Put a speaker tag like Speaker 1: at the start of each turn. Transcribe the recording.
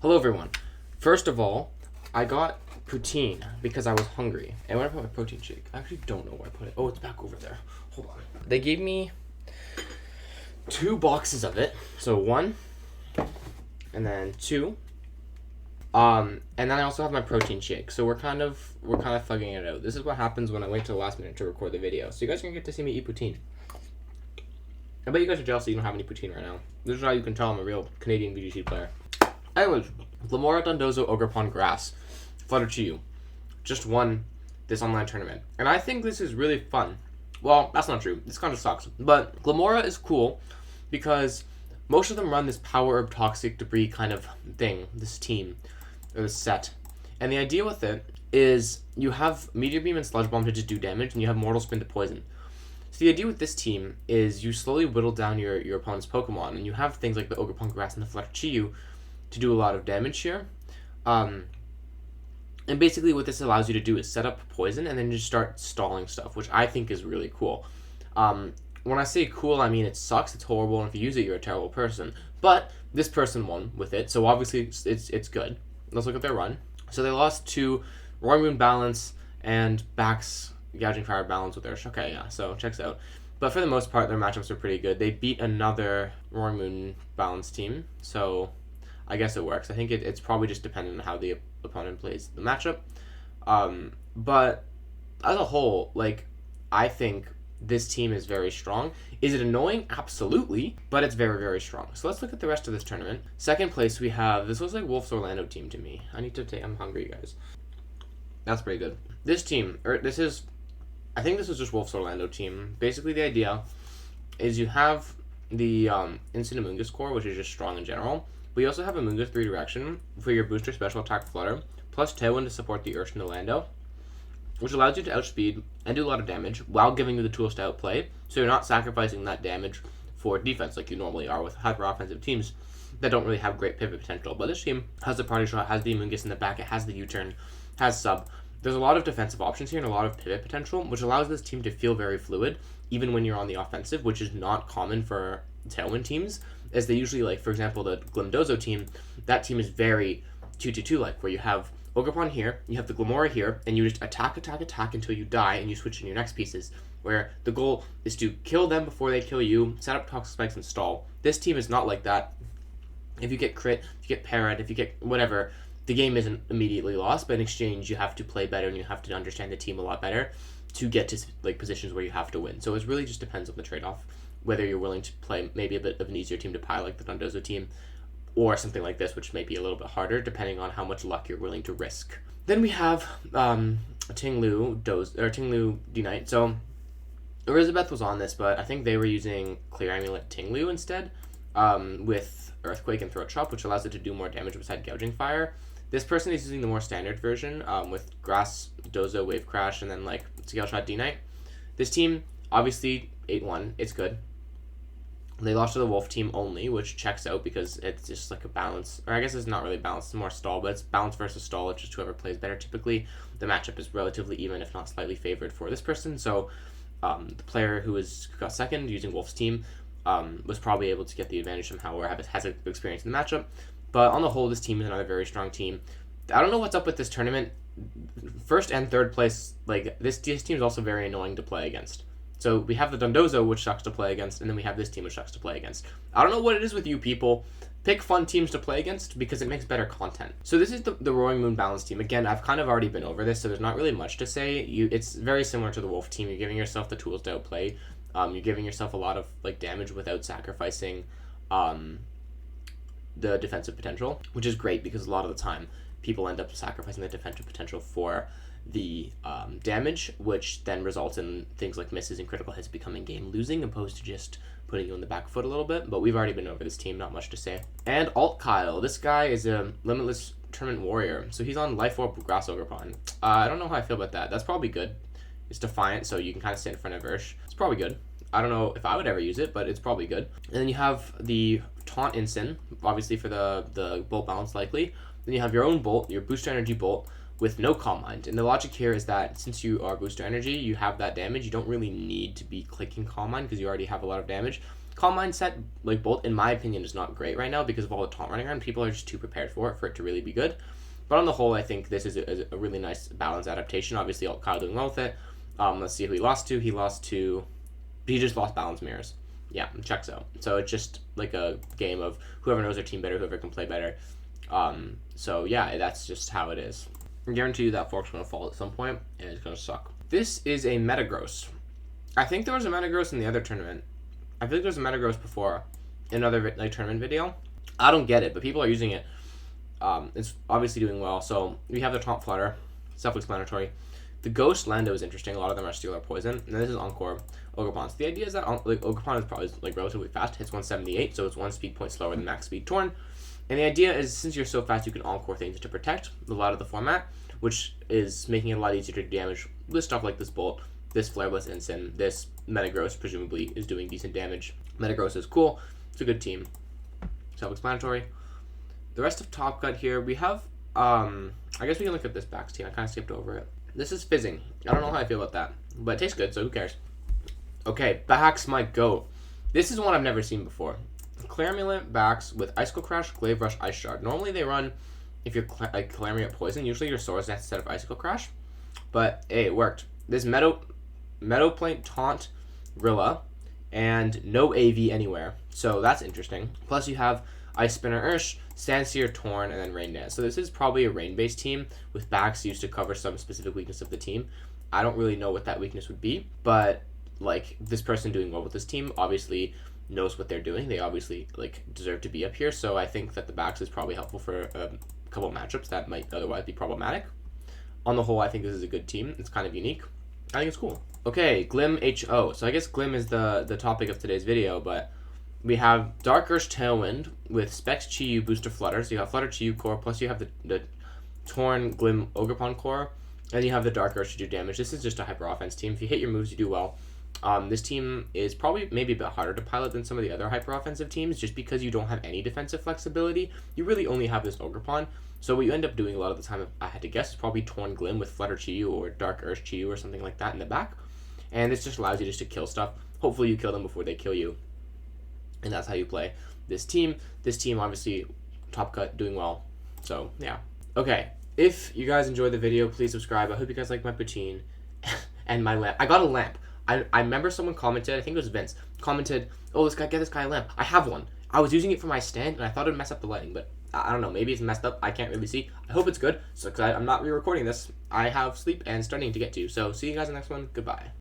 Speaker 1: Hello everyone. First of all, I got poutine because I was hungry. And where did I put my protein shake? I actually don't know where I put it. Oh, it's back over there. Hold on. They gave me 2 boxes of it. So 1, and then 2. And then I also have my protein shake. So we're kind of thugging it out. This is what happens when I wait till the last minute to record the video. So you guys are gonna get to see me eat poutine. I bet you guys are jealous that you don't have any poutine right now. This is how you can tell I'm a real Canadian VGC player. Anyways, Glimmora, Dondozo, Ogerpon, Grass, Flutterchi, just won this online tournament. And I think this is really fun. Well, that's not true. This kind of sucks. But Glimmora is cool because most of them run this Power Herb Toxic Debris kind of thing, this team, or this set. And the idea with it is you have Meteor Beam and Sludge Bomb to just do damage, and you have Mortal Spin to poison. So the idea with this team is you slowly whittle down your opponent's Pokemon, and you have things like the Ogerpon, Grass, and the Flutterchi to do a lot of damage here. And basically what this allows you to do is set up poison and then just start stalling stuff, which I think is really cool. When I say cool, I mean it sucks, it's horrible, and if you use it, you're a terrible person. But this person won with it, so obviously it's good. Let's look at their run. So they lost to Roaring Moon Balance and Bax Gouging Fire Balance with their... Okay, yeah, so checks out. But for the most part, their matchups are pretty good. They beat another Roaring Moon Balance team, so I guess it works. I think it's probably just dependent on how the opponent plays the matchup. But as a whole, I think this team is very strong. Is it annoying? Absolutely. But it's very, very strong. So let's look at the rest of this tournament. Second place, we have... This looks like Wolf's Orlando team to me. I'm hungry, guys. That's pretty good. This team, I think this is just Wolf's Orlando team. Basically, the idea is you have the Instant Amoonguss core, which is just strong in general. But you also have Amoonguss 3 Direction for your booster special attack Flutter, plus Tailwind to support the Urshifu Orlando, which allows you to outspeed and do a lot of damage while giving you the tools to outplay, so you're not sacrificing that damage for defense like you normally are with hyper-offensive teams that don't really have great pivot potential. But this team has the Party Shot, has the Amoonguss in the back, it has the U-turn, has Sub. There's a lot of defensive options here and a lot of pivot potential, which allows this team to feel very fluid, even when you're on the offensive, which is not common for Tailwind teams, as they usually, for example, the Glimdozo team, that team is very 2-2-2-like, where you have Ogerpon here, you have the Glimmora here, and you just attack until you die, and you switch in your next pieces, where the goal is to kill them before they kill you, set up Toxic Spikes, and stall. This team is not like that. If you get crit, if you get parried, if you get whatever, the game isn't immediately lost, but in exchange, you have to play better, and you have to understand the team a lot better to get to positions where you have to win. So it really just depends on the trade-off, whether you're willing to play maybe a bit of an easier team to pie like the Dondozo team, or something like this, which may be a little bit harder, depending on how much luck you're willing to risk. Then we have Tinglu D-Knight. So Elizabeth was on this, but I think they were using Clear Amulet Tinglu instead, with Earthquake and Throat Chop, which allows it to do more damage beside Gouging Fire. This person is using the more standard version, with Grass, Dozo, Wave Crash, and then Scale Shot D-Knight. This team, obviously 8-1, it's good. They lost to the Wolf team only, which checks out because it's just like a balance. Or I guess it's not really balance, it's more stall, but it's balance versus stall. It's just whoever plays better. Typically, the matchup is relatively even, if not slightly favored for this person. So the player who got second using Wolf's team was probably able to get the advantage somehow or has experience in the matchup. But on the whole, this team is another very strong team. I don't know what's up with this tournament. First and third place, this team is also very annoying to play against. So we have the Dondozo, which sucks to play against, and then we have this team, which sucks to play against. I don't know what it is with you people. Pick fun teams to play against because it makes better content. So this is the Roaring Moon Balance team. Again, I've kind of already been over this, so there's not really much to say. It's very similar to the Wolf team. You're giving yourself the tools to outplay. You're giving yourself a lot of damage without sacrificing the defensive potential, which is great because a lot of the time people end up sacrificing the defensive potential for the damage, which then results in things like misses and critical hits becoming game losing, opposed to just putting you on the back foot a little bit. But we've already been over this team, not much to say. And Alt Kyle, this guy is a Limitless Tournament Warrior, so he's on Life Orb Grass Ogerpon. I don't know how I feel about that. That's probably good. It's Defiant, so you can kind of sit in front of Ursh. It's probably good. I don't know if I would ever use it, but it's probably good. And then you have the Taunt Instant, obviously for the Bolt Balance likely. Then you have your own Bolt, your Booster Energy Bolt, with no Calm Mind. And the logic here is that since you are Booster Energy, you have that damage, you don't really need to be clicking Calm Mind because you already have a lot of damage. Calm Mindset, like Bolt, in my opinion, is not great right now because of all the taunt running around. People are just too prepared for it to really be good. But on the whole, I think this is a really nice balanced adaptation. Obviously, Kyle doing well with it. Let's see who he lost to. He just lost Balance Mirrors. Yeah, checks out. So it's just like a game of whoever knows their team better, whoever can play better. So yeah, that's just how it is. I guarantee you that fork's going to fall at some point, and it's going to suck. This is a Metagross. I think there was a Metagross in the other tournament. I feel like there was a Metagross before in another tournament video. I don't get it, but people are using it. It's obviously doing well. So we have the Taunt Flutter, self-explanatory. The Ghost Lando is interesting. A lot of them are Steel or Poison. And then this is Encore Ogerpon. So the idea is that Ogerpon is probably relatively fast. Hits 178, so it's 1 speed point slower than max speed Torn. And the idea is, since you're so fast, you can Encore things to protect a lot of the format, which is making it a lot easier to damage with stuff like this Bolt, this Flareless Ensign, this Metagross presumably is doing decent damage. Metagross is cool. It's a good team. Self-explanatory. The rest of Top Cut here, we have, I guess we can look at this Bax team. I kind of skipped over it. This is Fizzing. I don't know how I feel about that, but it tastes good, so who cares? Okay, Bax, my goat. This is one I've never seen before. Clairmulent Bax with Icicle Crash, Glaive Rush, Ice Shard. Normally they run, if you're like Clairmulent Poison, usually your Swords Nest instead of Icicle Crash, but hey, it worked. This Meadow Plaint Taunt Rilla, and no AV anywhere, so that's interesting. Plus you have Ice Spinner Ursh, Sandseer, Torn, and then Rain Dance. So this is probably a rain-based team with Bax used to cover some specific weakness of the team. I don't really know what that weakness would be, but like this person doing well with this team obviously knows what they're doing. They obviously like deserve to be up here, so I think that the Bax is probably helpful for a couple matchups that might otherwise be problematic. On the whole, I think this is a good team. It's kind of unique. I think it's cool. Okay, Glim HO. So I guess Glim is the topic of today's video, but we have Dark Ursh Tailwind with Specs Chi-Yu Booster Flutter. So you have Flutter Chi-Yu core, plus you have the Torn Glim Ogerpon core, and you have the Dark Ursh to do damage. This is just a hyper offense team. If you hit your moves, you do well. This team is probably maybe a bit harder to pilot than some of the other hyper offensive teams, just because you don't have any defensive flexibility. You really only have this Ogerpon. So what you end up doing a lot of the time, if I had to guess, is probably Torn Glim with Flutter Chi-Yu or Dark Ursh Chi-Yu or something like that in the back. And this just allows you just to kill stuff. Hopefully you kill them before they kill you. And that's how you play this team. This team, obviously, Top Cut, doing well. So, yeah. Okay, if you guys enjoyed the video, please subscribe. I hope you guys like my poutine and my lamp. I got a lamp. I remember someone commented, I think it was Vince, commented, oh, get this guy a lamp. I have one. I was using it for my stand, and I thought it would mess up the lighting, but I don't know. Maybe it's messed up. I can't really see. I hope it's good, so because I'm not re-recording this. I have sleep and studying to get to. So, see you guys in the next one. Goodbye.